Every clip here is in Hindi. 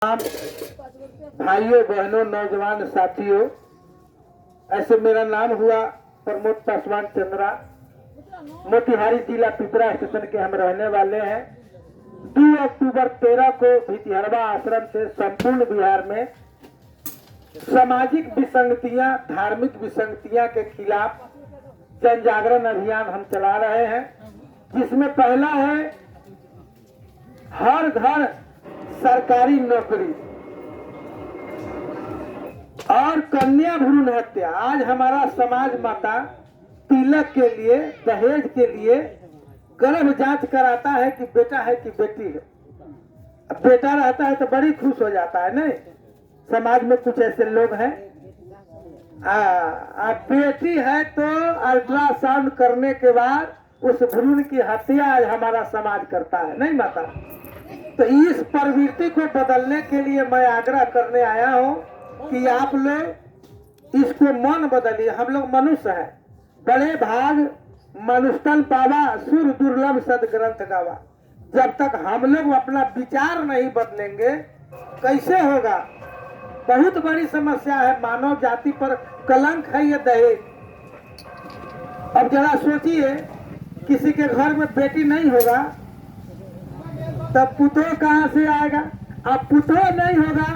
भाइयों बहनों नौजवान साथियों, ऐसे मेरा नाम हुआ प्रमोद पासवान चंद्रा। मोतिहारी जिला पिपरा स्टेशन के हम रहने वाले हैं। 2 अक्टूबर 13 को भितिहरवा आश्रम से संपूर्ण बिहार में सामाजिक विसंगतियां, धार्मिक विसंगतियां के खिलाफ जन जागरण अभियान हम चला रहे हैं, जिसमें पहला है हर घर सरकारी नौकरी और कन्या भ्रूण हत्या। आज हमारा समाज माता तिलक के लिए, दहेज के लिए गर्भ जांच कराता है कि बेटा है कि बेटी है। अब बेटा रहता है तो बड़ी खुश हो जाता है, नहीं? समाज में कुछ ऐसे लोग हैं। बेटी है तो अल्ट्रासाउंड करने के बाद उस भ्रूण की हत्या आज हमारा समाज करता है, नहीं माता? तो इस प्रवृत्ति को बदलने के लिए मैं आग्रह करने आया हूँ कि आप लोग इसको मन बदलिए। हम लोग मनुष्य हैं, बड़े भाग मनुष्यन पावा, सुर दुर्लभ सदग्रंथ गावा। जब तक हम लोग अपना विचार नहीं बदलेंगे कैसे होगा? बहुत बड़ी समस्या है, मानव जाति पर कलंक है ये दहेज। अब जरा सोचिए, किसी के घर में बेटी नहीं होगा तब पुतोह कहाँ से आएगा? अब पुतोह नहीं होगा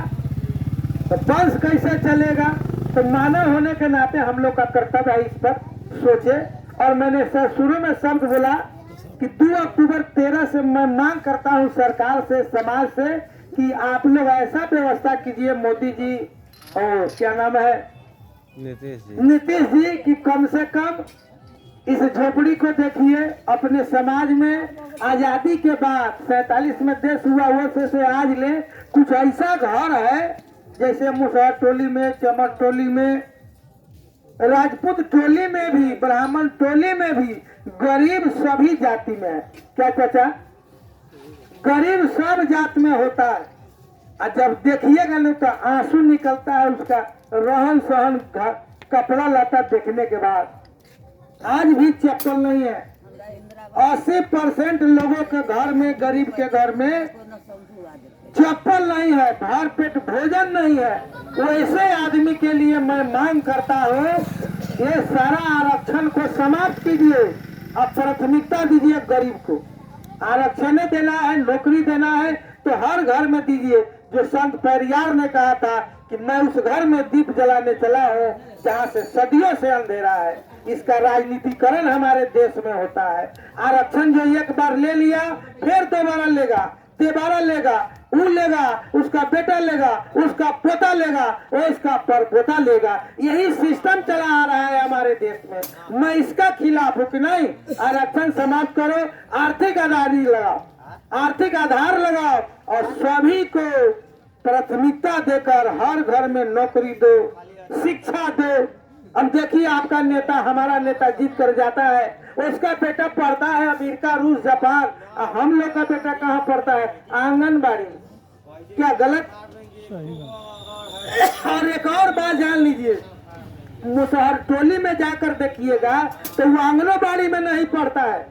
तो वंश कैसे चलेगा? तो मानव होने के नाते हम लोग का कर्तव्य है इस पर सोचे। और मैंने शुरू में शब्द बोला कि 2 अक्टूबर 13 से मैं मांग करता हूं सरकार से, समाज से, कि आप लोग ऐसा व्यवस्था कीजिए, मोदी जी और क्या नाम है, नीतीश जी, कि कम से कम इस झोपड़ी को देखिए। अपने समाज में आजादी के बाद 47 में देश हुआ, वो से आज ले कुछ ऐसा घर है जैसे मुसहर टोली में, चमक टोली में, राजपूत टोली में भी, ब्राह्मण टोली में भी गरीब सभी जाति में है। क्या चाचा? गरीब सब जात में होता है। और जब देखिएगा लोग तो आंसू निकलता है उसका रहन सहन, कपड़ा लता देखने के बाद। आज भी चप्पल नहीं है। 80% लोगों के घर में, गरीब के घर में चप्पल नहीं है, भर पेट भोजन नहीं है। वैसे आदमी के लिए मैं मांग करता हूँ, ये सारा आरक्षण को समाप्त कीजिए और प्राथमिकता दीजिए गरीब को। आरक्षण देना है, नौकरी देना है तो हर घर में दीजिए। जो संत पेरियार ने कहा था कि मैं उस घर में दीप जलाने चला हूँ जहाँ से सदियों से अंधेरा है। इसका राजनीतिकरण हमारे देश में होता है। आरक्षण जो एक बार ले लिया फिर दोबारा लेगा, दोबारा लेगा, वो लेगा, उसका बेटा लेगा, उसका पोता लेगा, वो इसका परपोता लेगा। यही सिस्टम चला आ रहा है हमारे देश में। मैं इसका खिलाफ हूँ कि नहीं। आरक्षण समाप्त करो, आर्थिक आधार लगाओ, आर्थिक आधार लगाओ और सभी को प्राथमिकता देकर हर घर में नौकरी दो, शिक्षा दो। अब देखिए, आपका नेता, हमारा नेता जीत कर जाता है, उसका बेटा पढ़ता है अमेरिका, रूस, जापान, हम लोग का बेटा कहाँ पढ़ता है? आंगनबाड़ी। क्या गलत? और एक और बात जान लीजिए, मुसहर टोली में जाकर देखिएगा तो वो आंगनबाड़ी में नहीं पढ़ता है।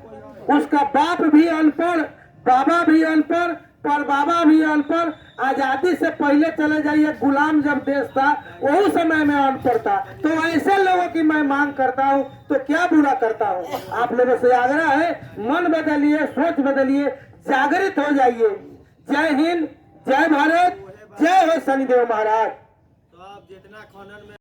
उसका बाप भी अनपढ़, बाबा भी अनपढ़, पर बाबा भी अनपढ़। आजादी से पहले चले जाइए, गुलाम जब देश था वही समय में अनपढ़ था। तो ऐसे लोगों की मैं मांग करता हूँ तो क्या बुरा करता हूँ। आप लोगों से आग्रह है, मन बदलिए, सोच बदलिए, जागृत हो जाइए। जय हिंद, जय भारत, जय हो शनिदेव महाराज।